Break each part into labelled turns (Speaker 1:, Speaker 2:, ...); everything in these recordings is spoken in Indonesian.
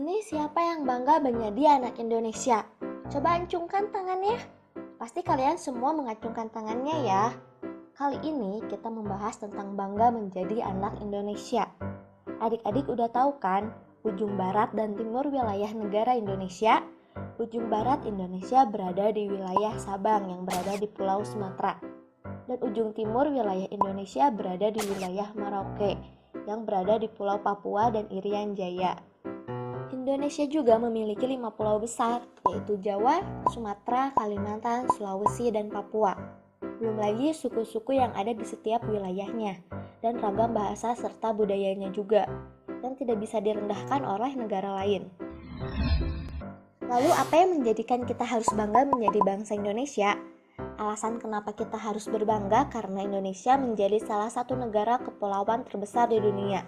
Speaker 1: sini siapa yang bangga menjadi anak Indonesia? Coba acungkan tangannya. Pasti kalian semua mengacungkan tangannya ya. Kali ini kita membahas tentang bangga menjadi anak Indonesia. Adik-adik udah tahu kan, ujung barat dan timur wilayah negara Indonesia? Ujung barat Indonesia berada di wilayah Sabang yang berada di Pulau Sumatera. Dan ujung timur wilayah Indonesia berada di wilayah Merauke yang berada di Pulau Papua dan Irian Jaya. Indonesia juga memiliki 5 pulau besar, yaitu Jawa, Sumatera, Kalimantan, Sulawesi, dan Papua. Belum lagi suku-suku yang ada di setiap wilayahnya, dan ragam bahasa serta budayanya juga, yang tidak bisa direndahkan oleh negara lain. Lalu apa yang menjadikan kita harus bangga menjadi bangsa Indonesia? Alasan kenapa kita harus berbangga karena Indonesia menjadi salah satu negara kepulauan terbesar di dunia.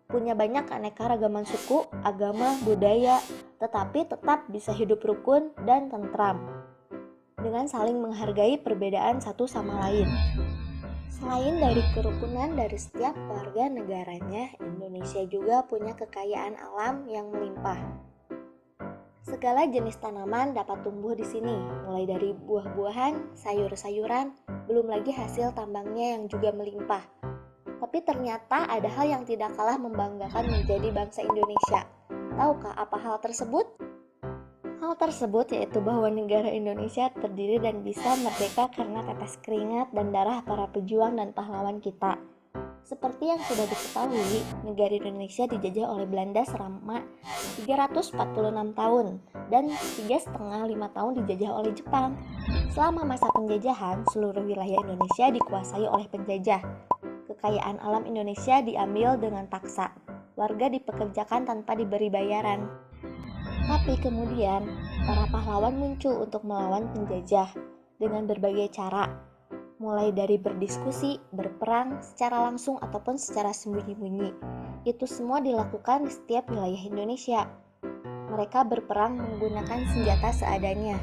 Speaker 1: Punya banyak keanekaragaman suku, agama, budaya, tetapi tetap bisa hidup rukun dan tentram dengan saling menghargai perbedaan satu sama lain. Selain dari kerukunan dari setiap warga negaranya, Indonesia juga punya kekayaan alam yang melimpah. Segala jenis tanaman dapat tumbuh di sini, mulai dari buah-buahan, sayur-sayuran, belum lagi hasil tambangnya yang juga melimpah. Tapi ternyata ada hal yang tidak kalah membanggakan menjadi bangsa Indonesia. Tahukah apa hal tersebut? Hal tersebut yaitu bahwa negara Indonesia terdiri dan bisa merdeka karena tetes keringat dan darah para pejuang dan pahlawan kita. Seperti yang sudah diketahui, negara Indonesia dijajah oleh Belanda selama 346 tahun dan 3,5 tahun dijajah oleh Jepang. Selama masa penjajahan, seluruh wilayah Indonesia dikuasai oleh penjajah. Kekayaan alam Indonesia diambil dengan paksa. Warga dipekerjakan tanpa diberi bayaran. Tapi kemudian, para pahlawan muncul untuk melawan penjajah dengan berbagai cara. Mulai dari berdiskusi, berperang secara langsung ataupun secara sembunyi-bunyi. Itu semua dilakukan di setiap wilayah Indonesia. Mereka berperang menggunakan senjata seadanya,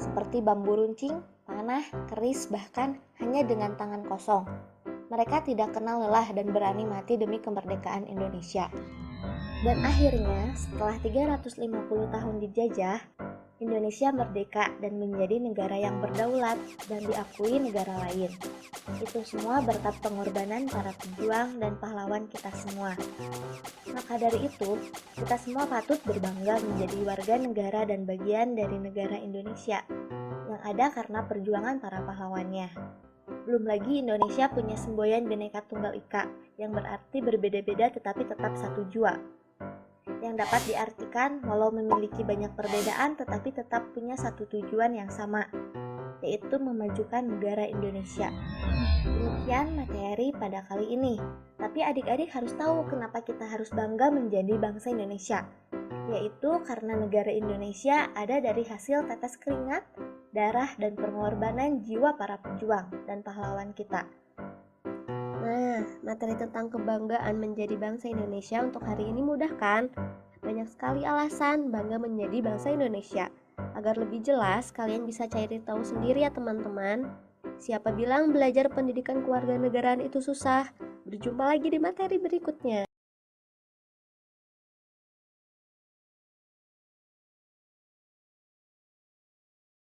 Speaker 1: seperti bambu runcing, panah, keris, bahkan hanya dengan tangan kosong. Mereka tidak kenal lelah dan berani mati demi kemerdekaan Indonesia. Dan akhirnya, setelah 350 tahun dijajah, Indonesia merdeka dan menjadi negara yang berdaulat dan diakui negara lain. Itu semua berkat pengorbanan para pejuang dan pahlawan kita semua. Maka dari itu, kita semua patut berbangga menjadi warga negara dan bagian dari negara Indonesia yang ada karena perjuangan para pahlawannya. Belum lagi Indonesia punya semboyan Bhinneka Tunggal Ika yang berarti berbeda-beda tetapi tetap satu jua. Yang dapat diartikan walau memiliki banyak perbedaan tetapi tetap punya satu tujuan yang sama, yaitu memajukan negara Indonesia. Demikian materi pada kali ini. Tapi adik-adik harus tahu kenapa kita harus bangga menjadi bangsa Indonesia, yaitu karena negara Indonesia ada dari hasil tetes keringat, darah, dan pengorbanan jiwa para pejuang dan pahlawan kita. Nah, materi tentang kebanggaan menjadi bangsa Indonesia untuk hari ini mudah kan? Banyak sekali alasan bangga menjadi bangsa Indonesia. Agar lebih jelas, kalian bisa cari tahu sendiri ya teman-teman. Siapa bilang belajar pendidikan kewarganegaraan itu susah? Berjumpa lagi di materi berikutnya.